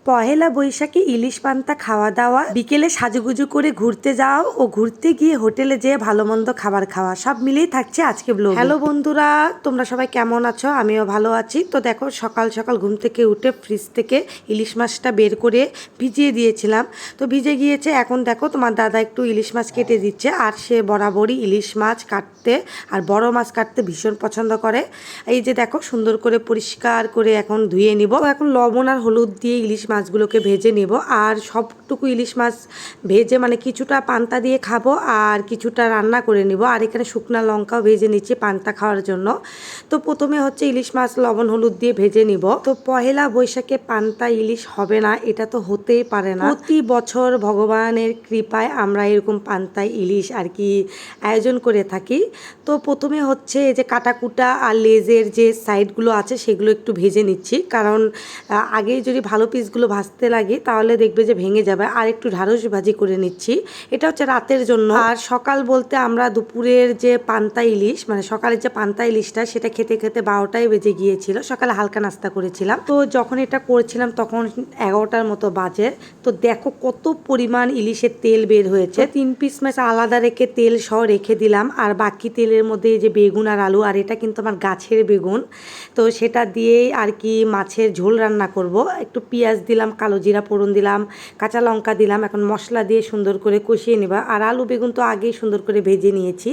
পহেলা বৈশাখে ইলিশ পান্তা খাওয়া দাওয়া, বিকেলে সাজুগুজু করে ঘুরতে যাওয়া ও ঘুরতে গিয়ে হোটেলে যেয়ে ভালো মন্দ খাবার খাওয়া, সব মিলেই থাকছে আজকে ব্লগ। হ্যালো বন্ধুরা, তোমরা সবাই কেমন আছো? আমিও ভালো আছি। তো দেখো, সকাল সকাল ঘুম থেকে উঠে ফ্রিজ থেকে ইলিশ মাছটা বের করে ভিজিয়ে দিয়েছিলাম। তো ভিজে গিয়েছে। এখন দেখো তোমার দাদা একটু ইলিশ মাছ কেটে দিচ্ছে, আর সে বরাবরই ইলিশ মাছ কাটতে আর বড় মাছ কাটতে ভীষণ পছন্দ করে। এই যে দেখো, সুন্দর করে পরিষ্কার করে এখন ধুয়ে নিব। এখন লবণ আর হলুদ দিয়ে ইলিশ মাছগুলোকে ভেজে নেব। আর সবটুকু ইলিশ মাছ ভেজে মানে কিছুটা পান্তা দিয়ে খাবো আর কিছুটা রান্না করে নিব। আর এখানে শুকনা লঙ্কাও ভেজে নিচ্ছি পান্তা খাওয়ার জন্য। তো প্রথমে হচ্ছে ইলিশ মাছ লবণ হলুদ দিয়ে ভেজে নিব। তো পহেলা বৈশাখে পান্তা ইলিশ হবে না, এটা তো হতেই পারে না। প্রতি বছর ভগবানের কৃপায় আমরা এরকম পান্তা ইলিশ আর কি আয়োজন করে থাকি। তো প্রথমে হচ্ছে এই যে কাটাকুটা আর লেজের যে সাইডগুলো আছে সেগুলো একটু ভেজে নিচ্ছি, কারণ আগে যদি ভালো পিসগুলো ভাজতে লাগে তাহলে দেখবে যে ভেঙে যাবে। আর একটু ঢাড়স ভাজি করে নিচ্ছি, এটা হচ্ছে রাতের জন্য। আর সকাল বলতে আমরা দুপুরের যে পান্তা ইলিশ মানে সকালের যে পান্তা ইলিশটা সেটা খেতে খেতে 12টাই বেজে গিয়েছিল। সকালে হালকা নাস্তা করেছিলাম। তো যখন এটা করছিলাম তখন 11টার মতো বাজে। তো দেখো কত পরিমাণ ইলিশের তেল বের হয়েছে। 3 পিস মাছ আলাদা রেখে তেল সহ রেখে দিলাম, আর বাকি তেলের মধ্যে যে বেগুন আর আলু, আর এটা কিন্তু আমার গাছের বেগুন, তো সেটা দিয়েই আর কি মাছের ঝোল রান্না করব। একটু পেঁয়াজ দিলাম, কালো জিরা ফোড়ন দিলাম, কাঁচা লঙ্কা দিলাম। এখন মশলা দিয়ে সুন্দর করে কষিয়ে নেবা। আর আলু বেগুন তো আগেই সুন্দর করে ভেজে নিয়েছি।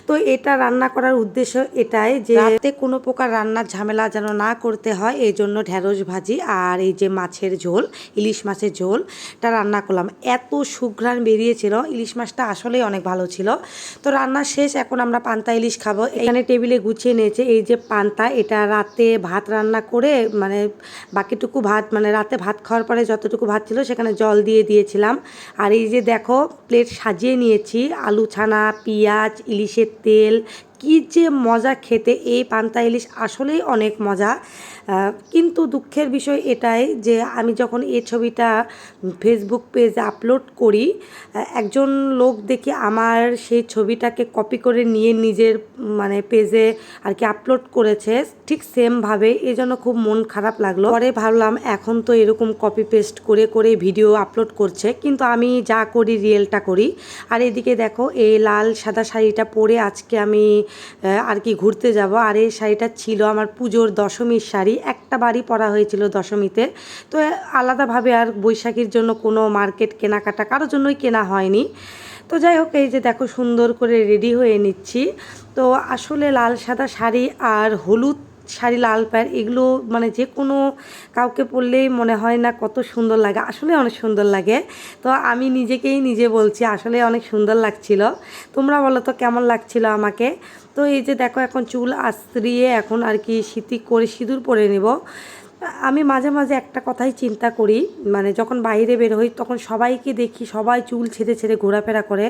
তো এটা রান্না করার উদ্দেশ্য এটাই যে রাতে কোনো প্রকার রান্নার ঝামেলা যেন না করতে হয়, এই জন্য ঢেঁড়স ভাজি আর এই যে মাছের ঝোল, ইলিশ মাছের ঝোলটা রান্না করলাম। এত সুঘ্রাণ বেরিয়েছিল, ইলিশ মাছটা আসলেই অনেক ভালো ছিল। তো রান্না শেষ, এখন আমরা পান্তা ইলিশ খাবো। এখানে টেবিলে গুছিয়ে নিয়েছে এই যে পান্তা, এটা রাতে ভাত রান্না করে মানে বাকিটুকু ভাত মানে রাতে ভাত খাওয়ার পরে যতটুকু ভাত ছিল সেখানে জল দিয়ে দিয়েছিলাম। আর এই যে দেখো প্লেট সাজিয়ে নিয়েছি, আলু ছানা, পেঁয়াজ, ইলিশের তেল, কি যে মজা খেতে। এই পান্তা ইলিশ আসলেই অনেক মজা। কিন্তু দুঃখের বিষয় এটাই যে আমি যখন এই ছবিটা ফেসবুক পেজে আপলোড করি, একজন লোক দেখি আমার সেই ছবিটাকে কপি করে নিয়ে নিজের মানে পেজে আর কি আপলোড করেছে ঠিক সেমভাবে। এই জন্য খুব মন খারাপ লাগলো। পরে ভাবলাম এখন তো এরকম কপি পেস্ট করে করে ভিডিও আপলোড করছে, কিন্তু আমি যা করি রিয়েলটা করি। আর এদিকে দেখো এই লাল সাদা শাড়িটা পরে আজকে আমি আর কি ঘুরতে যাব। আর এই শাড়িটা ছিল আমার পুজোর দশমীর শাড়ি, একটা বাড়ি পরা হয়েছিল দশমীতে। তো আলাদাভাবে আর বৈশাখীর জন্য কোনো মার্কেট কেনাকাটা কারোর জন্যই কেনা হয়নি। তো যাই হোক, এই যে দেখো সুন্দর করে রেডি হয়ে নিচ্ছি। তো আসলে লাল সাদা শাড়ি আর হলুদ শাড়ি, লাল প্যান্ট, এগুলো মানে যে কোনো কাউকে পরলেই মনে হয় না কত সুন্দর লাগে। আসলে অনেক সুন্দর লাগে। তো আমি নিজেকেই নিজে বলছি আসলে অনেক সুন্দর লাগছিল। তোমরা বলো তো কেমন লাগছিল আমাকে। তো এই যে দেখো এখন চুল আঁচড়িয়ে এখন আর কি সিঁথি করে সিঁদুর পরে নেব। আমি মাঝে মাঝে একটা কথাই চিন্তা করি, মানে যখন বাইরে বের হই তখন সবাইকে দেখি সবাই চুল ছেড়ে ছেড়ে ঘোরাফেরা করে।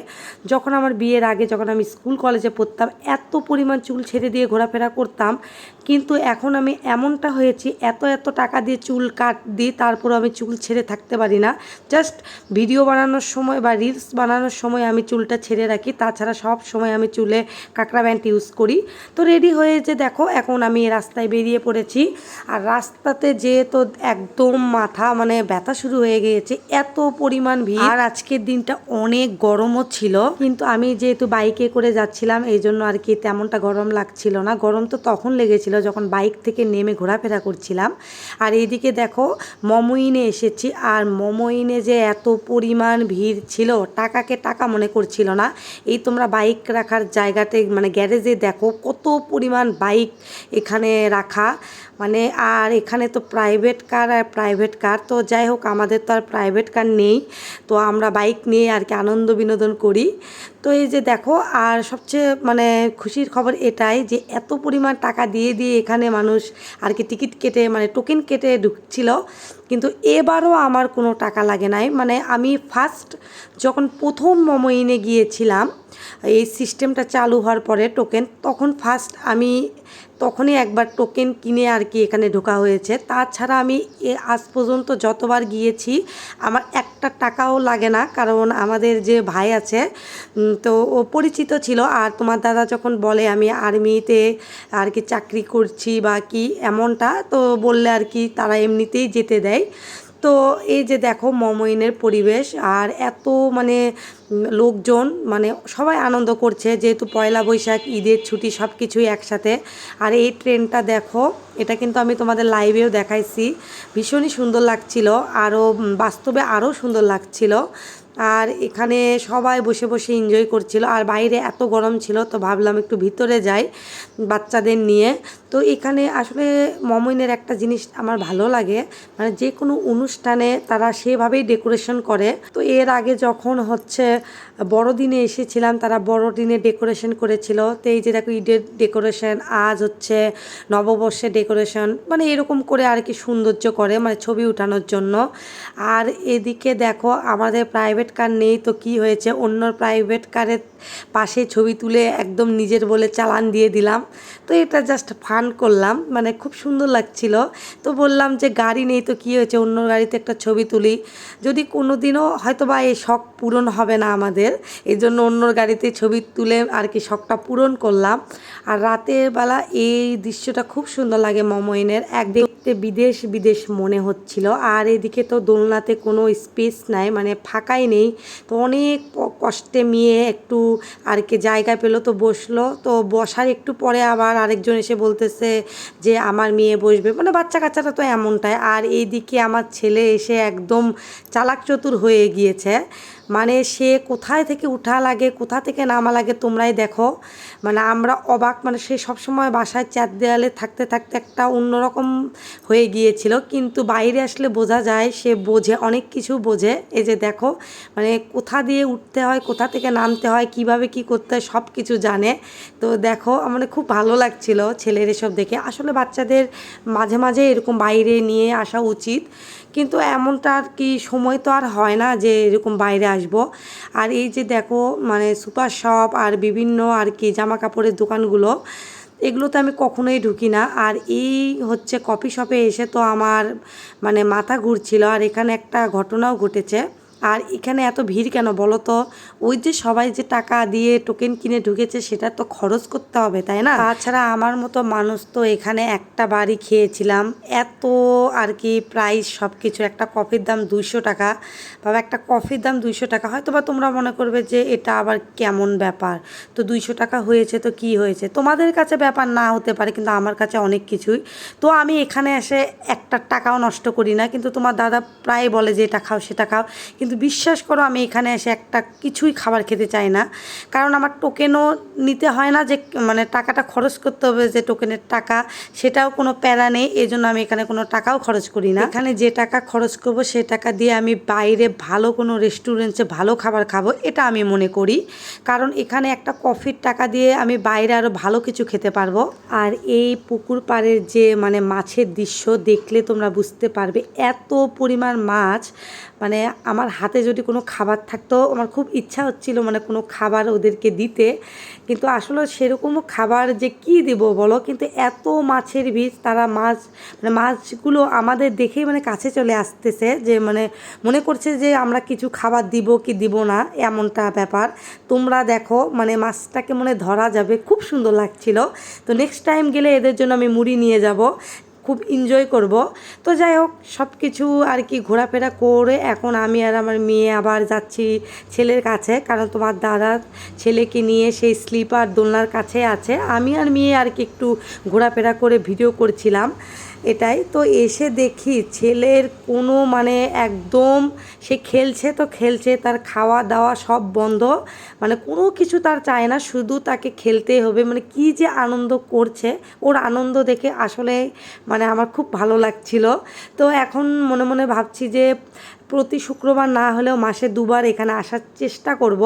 যখন আমার বিয়ের আগে যখন আমি স্কুল কলেজে পড়তাম এত পরিমাণ চুল ছেড়ে দিয়ে ঘোরাফেরা করতাম, কিন্তু এখন আমি এমনটা হয়েছি এত এত টাকা দিয়ে চুল কাট দিই তারপর আমি চুল ছেড়ে থাকতে পারি না। জাস্ট ভিডিও বানানোর সময় বা রিলস বানানোর সময় আমি চুলটা ছেড়ে রাখি, তাছাড়া সব সময় আমি চুলে কাঁকড়া ব্যান্ড ইউজ করি। তো রেডি হয়ে যে দেখো এখন আমি রাস্তায় বেরিয়ে পড়েছি। আর রাস্তাতে যেয়ে তো একদম মাথা মানে ব্যথা শুরু হয়ে গিয়েছে, এত পরিমাণ ভিড়। আর আজকের দিনটা অনেক গরমও ছিল, কিন্তু আমি যেহেতু বাইকে করে যাচ্ছিলাম এই জন্য আর কি তেমনটা গরম লাগছিল না। গরম তো তখন লেগেছিল যখন বাইক থেকে নেমে ঘোরাফেরা করছিলাম। আর এইদিকে দেখো মমইনে এসেছি, আর মমইনে যে এত পরিমাণ ভিড় ছিল টাকাকে টাকা মনে করছিল না। এই তোমরা বাইক রাখার জায়গাতে মানে গ্যারেজে দেখো কত পরিমাণ বাইক এখানে রাখা, মানে আর এখানে তো প্রাইভেট কার আর প্রাইভেট কার। তো যাই হোক আমাদের তো আর প্রাইভেট কার নেই, তো আমরা বাইক নিয়ে আর কি আনন্দ বিনোদন করি। তো এই যে দেখো, আর সবচেয়ে মানে খুশির খবর এটাই যে এত পরিমাণ টাকা দিয়ে দিয়ে এখানে মানুষ আর কি টিকিট কেটে মানে টোকেন কেটে ঢুকছিল, কিন্তু এবারও আমার কোনো টাকা লাগে নাই। মানে আমি ফার্স্ট যখন প্রথম মমইনে গিয়েছিলাম এই সিস্টেমটা চালু হওয়ার পরে টোকেন, তখন ফার্স্ট আমি তখনই একবার টোকেন কিনে আর কি এখানে ঢোকা হয়েছে। তাছাড়া আমি আজ পর্যন্ত যতবার গিয়েছি আমার একটা টাকাও লাগে না, কারণ আমাদের যে ভাই আছে তো ও পরিচিত ছিল। আর তোমার দাদা যখন বলে আমি আর্মিতে আর কি চাকরি করছি বা কি এমনটা, তো বললে আর কি তারা এমনিতেই যেতে দেয়। তো এই যে দেখো মমইনের পরিবেশ আর এত মানে লোকজন, মানে সবাই আনন্দ করছে যেহেতু পয়লা বৈশাখ, ঈদের ছুটি সব কিছুই একসাথে। আর এই ট্রেনটা দেখো, এটা কিন্তু আমি তোমাদের লাইভেও দেখাইছি, ভীষণই সুন্দর লাগছিল, আরও বাস্তবে আরও সুন্দর লাগছিল। আর এখানে সবাই বসে বসে এনজয় করছিল, আর বাইরে এত গরম ছিল তো ভাবলাম একটু ভিতরে যাই বাচ্চাদের নিয়ে। তো এখানে আসলে মমইনের একটা জিনিস আমার ভালো লাগে, মানে যে কোনো অনুষ্ঠানে তারা সেভাবেই ডেকোরেশন করে। তো এর আগে যখন হচ্ছে বড়দিনে এসেছিলাম, তারা বড়দিনে ডেকোরেশন করেছিল। তো এই যে দেখো ঈদের ডেকোরেশন, আজ হচ্ছে নববর্ষের ডেকোরেশন, মানে এরকম করে আর কি সৌন্দর্য করে, মানে ছবি উঠানোর জন্য। আর এদিকে দেখো আমাদের প্রাইভেট কার নেই তো কি হয়েছে, অন্য প্রাইভেট কারের পাশে ছবি তুলে একদম নিজের বলে চালান দিয়ে দিলাম। তো এটা জাস্ট ফান করলাম, মানে খুব সুন্দর লাগছিল। তো বললাম যে গাড়ি নেই তো কি হয়েছে, অন্য গাড়িতে একটা ছবি তুলি, যদি কোনো দিনও হয়তো বা এই শখ পূরণ হবে না আমাদের, এই জন্য অন্য গাড়িতে ছবি তুলে আর কি শখটা পূরণ করলাম। আর রাতের বেলা এই দৃশ্যটা খুব সুন্দর লাগে মমইনের, এক দেখতে বিদেশ বিদেশ মনে হচ্ছিল। আর এদিকে তো দোলনাতে কোনো স্পেস নাই, মানে ফাঁকাই নেই। তো অনেক কষ্টে মেয়ে একটু আর কি জায়গা পেলো তো বসলো, তো বসার একটু পরে আবার আরেকজন এসে বলতেছে যে আমার মেয়ে বসবে, মানে বাচ্চা কাচ্চারা তো এমনটাই। আর এইদিকে আমার ছেলে এসে একদম চালাক চতুর হয়ে গিয়েছে, মানে সে কোথায় থেকে উঠা লাগে কোথা থেকে নামা লাগে তোমরাই দেখো, মানে আমরা অবাক, মানে সে সবসময় বাসায় চার দেয়ালে থাকতে থাকতে একটা অন্যরকম হয়ে গিয়েছিল, কিন্তু বাইরে আসলে বোঝা যায় সে বোঝে, অনেক কিছু বোঝে। এই যে দেখো, মানে কোথা দিয়ে উঠতে হয় কোথা থেকে নামতে হয় কিভাবে কি করতে হয় সব কিছু জানে। তো দেখো মানে খুব ভালো লাগছিল ছেলের এসব দেখে। আসলে বাচ্চাদের মাঝে মাঝে এরকম বাইরে নিয়ে আসা উচিত, কিন্তু এমনটা আর কি সময় তো আর হয় না যে এরকম বাইরে আসবো। আর এই যে দেখো মানে সুপার শপ আর বিভিন্ন আর কি জামা কাপড়ের দোকানগুলো, এগুলোতে আমি কখনোই ঢুকি না। আর এই হচ্ছে কফি শপে এসে তো আমার মানে মাথা ঘুরছিল। আর এখানে একটা ঘটনাও ঘটেছে। আর এখানে এত ভিড় কেন বলো তো? ওই যে সবাই যে টাকা দিয়ে টোকেন কিনে ঢুকেছে সেটা তো খরচ করতে হবে, তাই না? তাছাড়া আমার মতো মানুষ তো এখানে একটা বাড়ি খেয়েছিলাম, এত আর কি প্রাইস সব কিছু, একটা কফির দাম 200 টাকা। বাবা, একটা কফির দাম 200 টাকা, হয়তো বা তোমরা মনে করবে যে এটা আবার কেমন ব্যাপার, তো 200 টাকা হয়েছে তো কি হয়েছে, তোমাদের কাছে ব্যাপার না হতে পারে, কিন্তু আমার কাছে অনেক কিছুই। তো আমি এখানে এসে একটা টাকাও নষ্ট করি না, কিন্তু তোমার দাদা প্রায় বলে যে এটা খাও সেটা খাও, কিন্তু বিশ্বাস করো আমি এখানে এসে একটা কিছুই খাবার খেতে চাই না, কারণ আমার টোকেনও নিতে হয় না, যে মানে টাকাটা খরচ করতে হবে যে টোকেনের টাকা, সেটাও কোনো প্যারা নেই, এই জন্য আমি এখানে কোনো টাকাও খরচ করি না। এখানে যে টাকা খরচ করব সে টাকা দিয়ে আমি বাইরে ভালো কোনো রেস্টুরেন্টে ভালো খাবার খাবো, এটা আমি মনে করি, কারণ এখানে একটা কফির টাকা দিয়ে আমি বাইরে আরও ভালো কিছু খেতে পারবো। আর এই পুকুর পাড়ের যে মানে মাছের দৃশ্য দেখলে তোমরা বুঝতে পারবে, এত পরিমাণ মাছ, মানে আমার হাতে যদি কোনো খাবার থাকতো, আমার খুব ইচ্ছা হচ্ছিল মানে কোনো খাবার ওদেরকে দিতে, কিন্তু আসলে সেরকমও খাবার যে কি দেব বলো, কিন্তু এত মাছের বীজ, তারা মাছ মানে মাছগুলো আমাদের দেখেই মানে কাছে চলে আসতেছে, যে মানে মনে করছে যে আমরা কিছু খাবার দিব কি দিব না, এমনটা ব্যাপার। তোমরা দেখো মানে মাছটাকে মনে ধরা যাবে, খুব সুন্দর লাগছিল। তো নেক্সট টাইম গেলে এদের জন্য আমি মুড়ি নিয়ে যাব, খুব এনজয় করব। তো যাই হোক, সব কিছু আর কি ঘোরাফেরা করে এখন আমি আর আমার মেয়ে আবার যাচ্ছি ছেলের কাছে, কারণ তোমার দাদা ছেলেকে নিয়ে সেই স্লিপার দোলনার কাছে আছে। আমি আর মেয়ে আর কি একটু ঘোরাফেরা করে ভিডিও করছিলাম, এটাই। তো এসে দেখি ছেলের কোনো মানে একদম সে খেলছে তো খেলছে, তার খাওয়া দাওয়া সব বন্ধ, মানে কোনো কিছু তার চায় না, শুধু তাকে খেলতেই হবে, মানে কি যে আনন্দ করছে, ওর আনন্দ দেখে আসলে মানে আমার খুব ভালো লাগছিল। তো এখন মনে মনে ভাবছি যে প্রতি শুক্রবার না হলেও মাসে 2বার এখানে আসার চেষ্টা করব।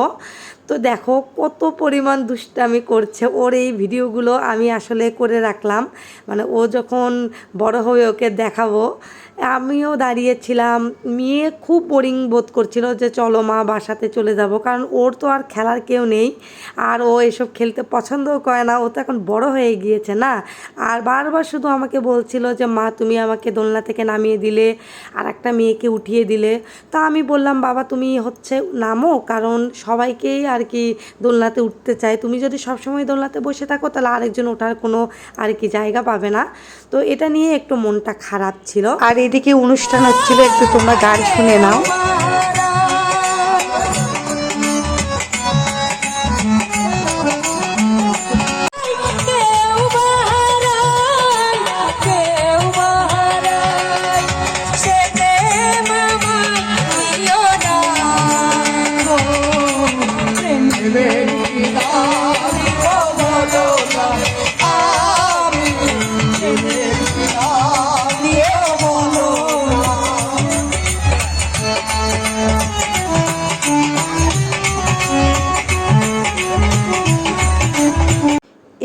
তো দেখো কত পরিমাণ দুষ্টামি করছে, ওর এই ভিডিওগুলো আমি আসলে করে রাখলাম, মানে ও যখন বড় হবে ওকে দেখাবো। আমিও দাঁড়িয়েছিলাম, মেয়ে খুব বোরিং বোধ করছিল যে চলো মা বাসাতে চলে যাব, কারণ ওর তো আর খেলার কেউ নেই, আর ও এসব খেলতে পছন্দও করে না, ও তো এখন বড় হয়ে গিয়েছে না। আর বারবার শুধু আমাকে বলছিল যে মা তুমি আমাকে দোলনা থেকে নামিয়ে দিলে আর একটা মেয়েকে উঠিয়ে দিলে। তা আমি বললাম বাবা তুমি হচ্ছে নামো, কারণ সবাইকেই আর কি দোলনাতে উঠতে চায়, তুমি যদি সবসময় দোলনাতে বসে থাকো তাহলে আরেকজন ওঠার কোনো আর কি জায়গা পাবে না। তো এটা নিয়ে একটু মনটা খারাপ ছিল। আর এদিকে অনুষ্ঠান হচ্ছিল, একটু তোমরা গান শুনে নাও।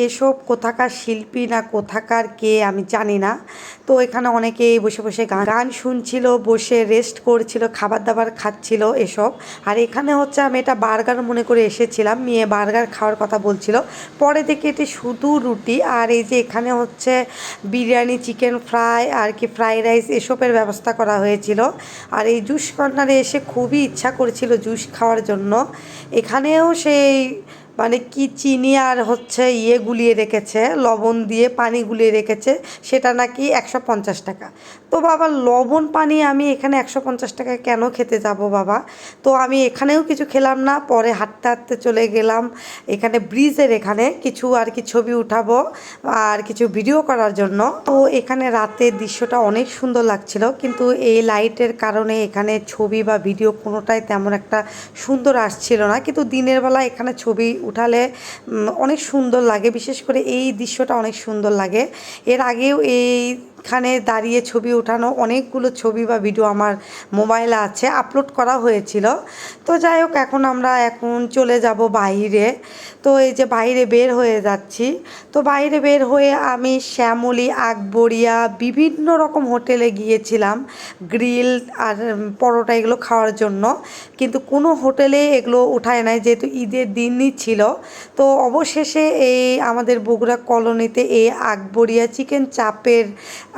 এসব কোথাকার শিল্পী না কোথাকার কে আমি জানি না। তো এখানে অনেকেই বসে বসে গান শুনছিল, বসে রেস্ট করছিল, খাবার দাবার খাচ্ছিল এসব। আর এখানে হচ্ছে আমি এটা বার্গার মনে করে এসেছিলাম, মেয়ে বার্গার খাওয়ার কথা বলছিল, পরে দেখি এটি শুধু রুটি। আর এই যে এখানে হচ্ছে বিরিয়ানি, চিকেন ফ্রাই আর কি ফ্রাই রাইস এসবের ব্যবস্থা করা হয়েছিল। আর এই জুস কর্নারে এসে খুবই ইচ্ছা করেছিল জুস খাওয়ার জন্য। এখানেও সেই মানে কি চিনি আর হচ্ছে গুলিয়ে রেখেছে, লবণ দিয়ে পানি গুলিয়ে রেখেছে, সেটা নাকি 150 টাকা। তো বাবা লবণ পানি আমি এখানে 150 টাকায় কেন খেতে যাব বাবা? তো আমি এখানেও কিছু খেলাম না, পরে হাঁটতে হাঁটতে চলে গেলাম এখানে ব্রিজের এখানে কিছু আর কি ছবি উঠাবো আর কিছু ভিডিও করার জন্য। তো এখানে রাতের দৃশ্যটা অনেক সুন্দর লাগছিল, কিন্তু এই লাইটের কারণে এখানে ছবি বা ভিডিও কোনোটাই তেমন একটা সুন্দর আসছিল না। কিন্তু দিনের বেলা এখানে ছবি উঠালে অনেক সুন্দর লাগে, বিশেষ করে এই দৃশ্যটা অনেক সুন্দর লাগে। এর আগেও এইখানে দাঁড়িয়ে ছবি ওঠানো অনেকগুলো ছবি বা ভিডিও আমার মোবাইলে আছে, আপলোড করা হয়েছিল। তো যাই হোক, এখন চলে যাব বাইরে। তো এই যে বাইরে বের হয়ে যাচ্ছি, তো বাইরে বের হয়ে আমি শ্যামলী, আকবরিয়া বিভিন্ন রকম হোটেলে গিয়েছিলাম গ্রিল আর পরোটা এগুলো খাওয়ার জন্য, কিন্তু কোনো হোটেলে এগুলো উঠায় নাই, যেহেতু ঈদের দিনই ছিল। তো অবশেষে এই আমাদের বগুড়া কলোনিতে এই আকবরিয়া চিকেন চাপের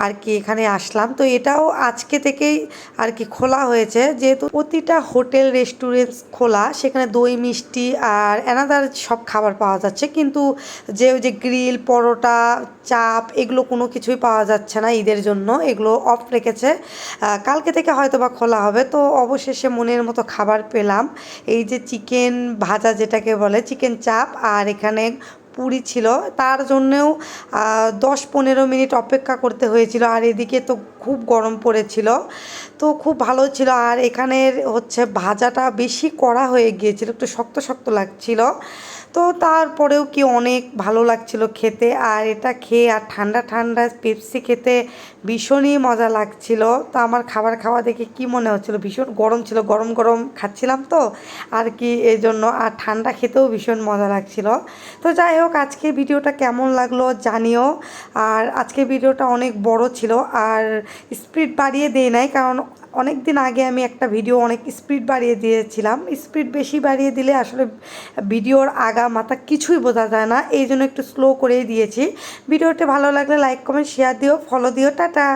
আর কি এখানে আসলাম। তো এটাও আজকে থেকেই আর কি খোলা হয়েছে, যেহেতু প্রতিটা হোটেল রেস্টুরেন্ট খোলা, সেখানে দই মিষ্টি আর অ্যানাদার সব খাবার পাওয়া যাচ্ছে, কিন্তু ওই যে গ্রিল, পরোটা, চাপ এগুলো কোনো কিছুই পাওয়া যাচ্ছে না ঈদের জন্য, এগুলো অফ রেখেছে। কালকে থেকে হয়তো বা খোলা হবে। তো অবশেষে মনের মতো খাবার পেলাম, এই যে চিকেন ভাজা যেটাকে বলে চিকেন চাপ, আর এখানে পুরি ছিল, তার জন্যেও 10-15 মিনিট অপেক্ষা করতে হয়েছিল। আর এদিকে তো খুব গরম পড়েছিল, তো খুব ভালো ছিল। আর এখানের হচ্ছে ভাজাটা বেশি কড়া হয়ে গিয়েছিল, একটু শক্ত শক্ত লাগছিল, তো তারপরেও কি অনেক ভালো লাগছিল খেতে। আর এটা খেয়ে আর ঠান্ডা ঠান্ডা পেপসি খেতে ভীষণই মজা লাগছিল। তো আমার খাবার খাওয়া দেখে কি মনে হচ্ছিল, ভীষণ গরম ছিল, গরম গরম খাচ্ছিলাম তো আর কি, এই জন্য। আর ঠান্ডা খেতেও ভীষণ মজা লাগছিল। তো যাই হোক, আজকের ভিডিওটা কেমন লাগলো জানিও। আর আজকের ভিডিওটা অনেক বড় ছিল, আর স্পিড বাড়িয়ে দেই নাই, কারণ অনেক দিন আগে আমি একটা ভিডিও অনেক স্পিড বাড়িয়ে দিয়েছিলাম। স্পিড বেশি বাড়িয়ে দিলে আসলে ভিডিওর আগা মাথা কিছুই বোঝা যায় না, এই জন্য একটু স্লো করেই দিয়েছি। ভিডিওটা ভালো লাগলে লাইক, কমেন্ট, শেয়ার দিও, ফলো দিও। টাটা।